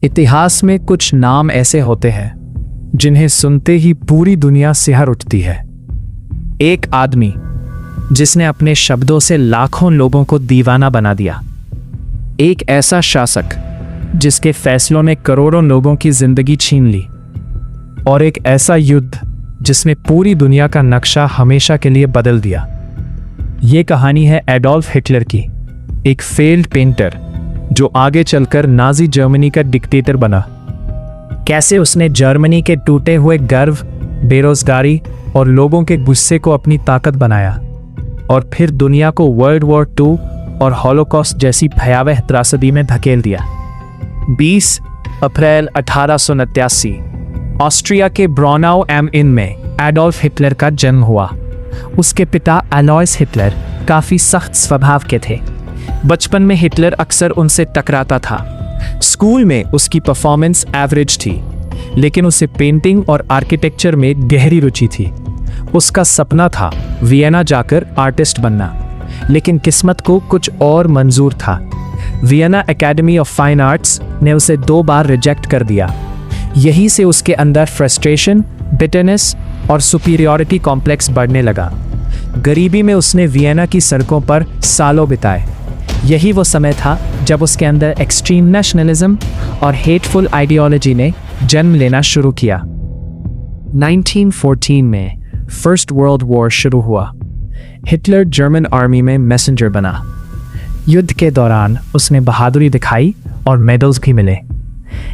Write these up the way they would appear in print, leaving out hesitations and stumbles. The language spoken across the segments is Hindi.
इतिहास में कुछ नाम ऐसे होते हैं जिन्हें सुनते ही पूरी दुनिया सिहर उठती है। एक आदमी जिसने अपने शब्दों से लाखों लोगों को दीवाना बना दिया। एक ऐसा शासक जिसके फैसलों ने करोड़ों लोगों की जिंदगी छीन ली। और एक ऐसा युद्ध जिसने पूरी दुनिया का नक्शा हमेशा के लिए बदल दिया। ये कहानी है एडोल्फ हिटलर की, एक फेल्ड पेंटर जो आगे चलकर नाजी जर्मनी का डिक्टेटर बना। कैसे उसने जर्मनी के टूटे हुए गर्व, बेरोजगारी और लोगों के गुस्से को अपनी ताकत बनाया और फिर दुनिया को वर्ल्ड वॉर II और हॉलोकॉस्ट जैसी भयावह त्रासदी में धकेल दिया। 20 अप्रैल 1889 ऑस्ट्रिया के ब्रॉनाउ एम इन में एडोल्फ हिटलर का जन्म हुआ। उसके पिता अलोइस हिटलर काफी सख्त स्वभाव के थे। बचपन में हिटलर अक्सर उनसे टकराता था। स्कूल में उसकी परफॉर्मेंस एवरेज थी, लेकिन उसे पेंटिंग और आर्किटेक्चर में गहरी रुचि थी। उसका सपना था वियना जाकर आर्टिस्ट बनना, लेकिन किस्मत को कुछ और मंजूर था। Vienna academy of fine arts ने उसे 2 बार रिजेक्ट कर दिया। यहीं से उसके अंदर फ्रस्ट्रेशन, बिटरनेस और सुपीरियॉरिटी कॉम्प्लेक्स बढ़ने लगा। गरीबी में उसने वियना की सड़कों पर सालों बिताए। यही वो समय था जब उसके अंदर एक्सट्रीम नेशनलिज्म और हेटफुल आइडियोलॉजी ने जन्म लेना शुरू किया। 1914 में फर्स्ट वर्ल्ड वॉर शुरू हुआ। हिटलर जर्मन आर्मी में मैसेंजर बना। युद्ध के दौरान उसने बहादुरी दिखाई और मेडल्स भी मिले,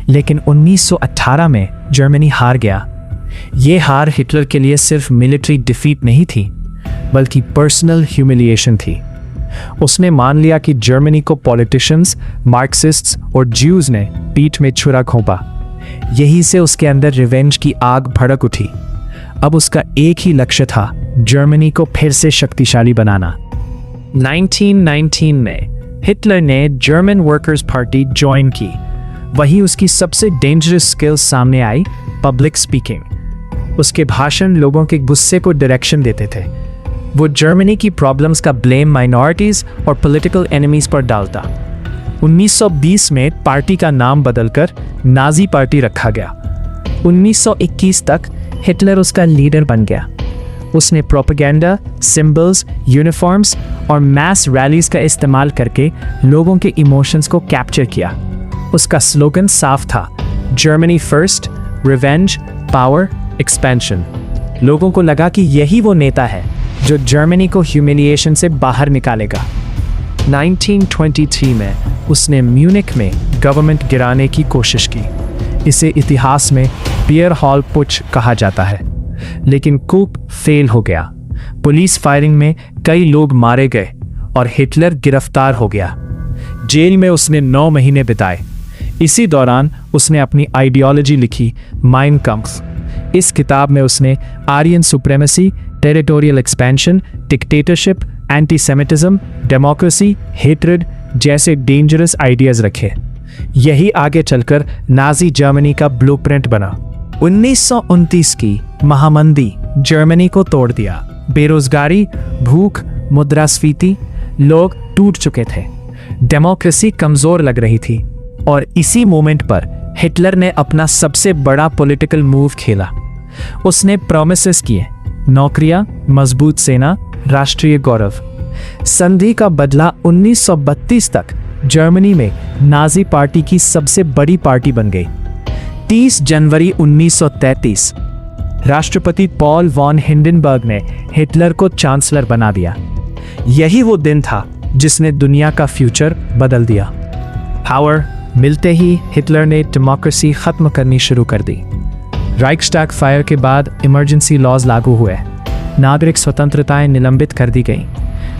लेकिन 1918 में जर्मनी हार गया। ये हार हिटलर के लिए सिर्फ मिलिट्री डिफीट नहीं थी, बल्कि पर्सनल ह्यूमिलिएशन थी। उसने मान लिया कि जर्मनी को पॉलिटिशियंस, मार्क्सिस्ट्स और ज्यूज ने पीठ में छुरा घोंपा। यहीं से उसके अंदर रिवेंज की आग भड़क उठी। अब उसका एक ही लक्ष्य था, जर्मनी को फिर से शक्तिशाली बनाना। 1919 में हिटलर ने जर्मन वर्कर्स पार्टी ज्वाइन की। वहीं उसकी सबसे डेंजरस स्किल सामने आई, पब्लिक स्पीकिंग। उसके भाषण लोगों के गुस्से को डायरेक्शन देते थे। वो जर्मनी की प्रॉब्लम्स का ब्लेम माइनॉरिटीज और पॉलिटिकल एनिमीज पर डालता। 1920 में पार्टी का नाम बदलकर नाजी पार्टी रखा गया। 1921 तक हिटलर उसका लीडर बन गया। उसने प्रोपेगेंडा, सिंबल्स, यूनिफॉर्म्स और मैस रैलीज का इस्तेमाल करके लोगों के इमोशंस को कैप्चर किया। उसका स्लोगन साफ था, Germany first, revenge, power, expansion. लोगों को लगा कि यही वो नेता है जो जर्मनी को ह्यूमिलिएशन से बाहर निकालेगा। 1923 में उसने म्यूनिख में गवर्नमेंट गिराने की कोशिश की। इसे इतिहास में बियर हॉल पुच कहा जाता है, लेकिन कूप फेल हो गया। पुलिस फायरिंग में कई लोग मारे गए और हिटलर गिरफ्तार हो गया। जेल में उसने 9 महीने बिताए। इसी दौरान उसने अपनी आइडियोलॉजी लिखी, माइन काम्फ। इस किताब में उसने Aryan supremacy, territorial expansion, dictatorship, antisemitism, democracy, hatred जैसे डेंजरस आइडियाज रखे। यही आगे चलकर नाजी जर्मनी का ब्लूप्रिंट बना। 1929 की महामंदी जर्मनी को तोड़ दिया। बेरोजगारी, भूख, मुद्रास्फीति, लोग टूट चुके थे। डेमोक्रेसी कमजोर लग रही थी और इसी मोमेंट पर हिटलर ने अपना सबसे बड़ा पॉलिटिकल मूव खेला। उसने प्रॉमिसेस किए, नौकरियां, मजबूत सेना, राष्ट्रीय गौरव। संधि का बदला 1932 तक जर्मनी में नाजी पार्टी की सबसे बड़ी पार्टी बन गई। 30 जनवरी 1933 राष्ट्रपति पॉल वॉन हिंडनबर्ग ने हिटलर को चांसलर बना दिया। यही वो दिन था जिसने दुनिया का फ्यूचर बदल दिया। पावर मिलते ही हिटलर ने डेमोक्रेसी खत्म करनी शुरू कर दी। राइक्सटैग फायर के बाद इमरजेंसी लॉज लागू हुए। नागरिक स्वतंत्रताएं निलंबित कर दी गईं।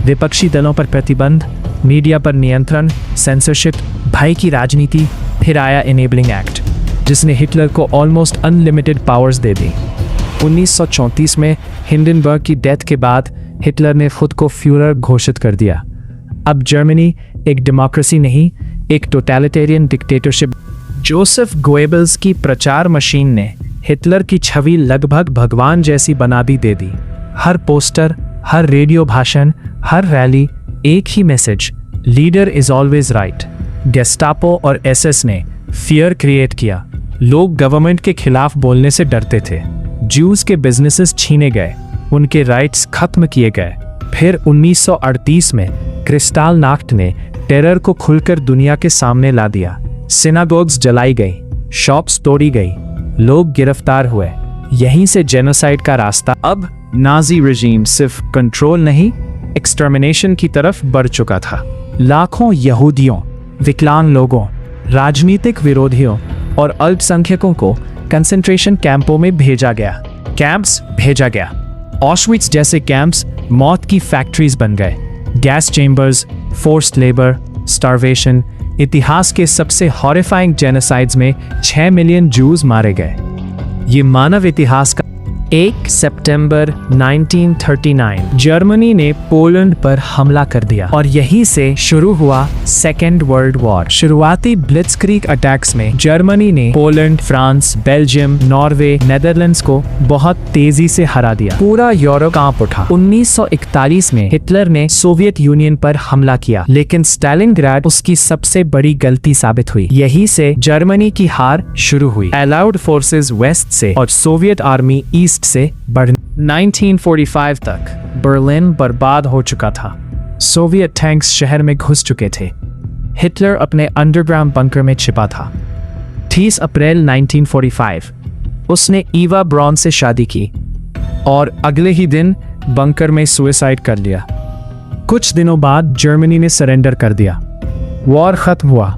विपक्षी दलों पर प्रतिबंध, मीडिया पर नियंत्रण, सेंसरशिप, भय की राजनीति। फिर आया इनेबलिंग एक्ट, जिसने हिटलर को ऑलमोस्ट अनलिमिटेड पावर्स दे दी। 1934 में हिंडनबर्ग की डेथ के बाद हिटलर ने खुद को फ्यूरर घोषित कर दिया। अब जर्मनी एक डेमोक्रेसी नहीं, एक टोटलिटेरियन डिक्टेटरशिप। जोसेफ गोएबल्स की प्रचार मशीन ने हिटलर की छवि लगभग भगवान जैसी बना दे दी। हर पोस्टर, हर रेडियो भाषण, हर रैली एक ही message, leader is always right. Gestapo और एसएस ने फियर क्रिएट किया। लोग गवर्नमेंट के खिलाफ बोलने से डरते थे। ज्यूज के बिजनेसेस छीने गए, उनके राइट्स खत्म किए गए। फिर 1938 में क्रिस्टालनाख्ट ने टेरर को खुलकर दुनिया के सामने ला दिया। सिनागोग्स जलाई गई, शॉप्स तोड़ी गई, लोग गिरफ्तार हुए। यहीं से जेनोसाइड का रास्ता अब नाजी रजीम सिर्फ कंट्रोल नहीं, एक्सटर्मिनेशन की तरफ बढ़ चुका था। लाखों यहूदियों, विकलांग लोगों, राजनीतिक विरोधियों और अल्पसंख्यकों को कंसंट्रेशन कैंपों में भेजा गया। ऑशविट्स जैसे कैंप्स मौत की फैक्ट्रीज बन गए। Gas chambers, forced labour, starvation, इतिहास के सबसे हॉरिफाइंग जेनोसाइड्स में 6 मिलियन जूज मारे गए। ये मानव इतिहास का 1 सितंबर 1939 जर्मनी ने पोलैंड पर हमला कर दिया और यहीं से शुरू हुआ सेकेंड वर्ल्ड वॉर। शुरुआती ब्लिट्जक्रीग अटैक्स में जर्मनी ने Poland, France, Belgium, Norway, Netherlands को बहुत तेजी से हरा दिया। पूरा यूरोप कांप उठा। 1941 में हिटलर ने सोवियत यूनियन पर हमला किया, लेकिन स्टालिनग्राड उसकी सबसे बड़ी गलती साबित हुई। यहीं से जर्मनी की हार शुरू हुई। एलाउड फोर्सेस वेस्ट से और सोवियत आर्मी ईस्ट से बढ़ 1945 तक बर्लिन बर्बाद हो चुका था। सोवियत टैंक्स शहर में घुस चुके थे। हिटलर अपने अंडरग्राउंड बंकर में छिपा था। 30 अप्रैल 1945 उसने ईवा ब्राउन से शादी की और अगले ही दिन बंकर में सुसाइड कर लिया। कुछ दिनों बाद जर्मनी ने सरेंडर कर दिया। वॉर खत्म हुआ,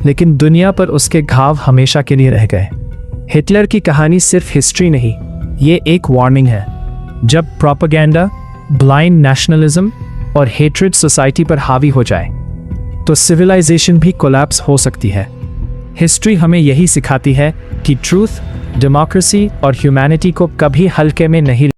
लेकिन दुनिया पर उसके घाव हमेशा के लिए रह गए। हिटलर की कहानी सिर्फ हिस्ट्री नहीं, ये एक वार्निंग है। जब प्रोपेगेंडा, ब्लाइंड नेशनलिज्म और हेट्रेड सोसाइटी पर हावी हो जाए तो सिविलाइजेशन भी कोलैप्स हो सकती है। हिस्ट्री हमें यही सिखाती है कि ट्रूथ, डेमोक्रेसी और ह्यूमैनिटी को कभी हल्के में नहीं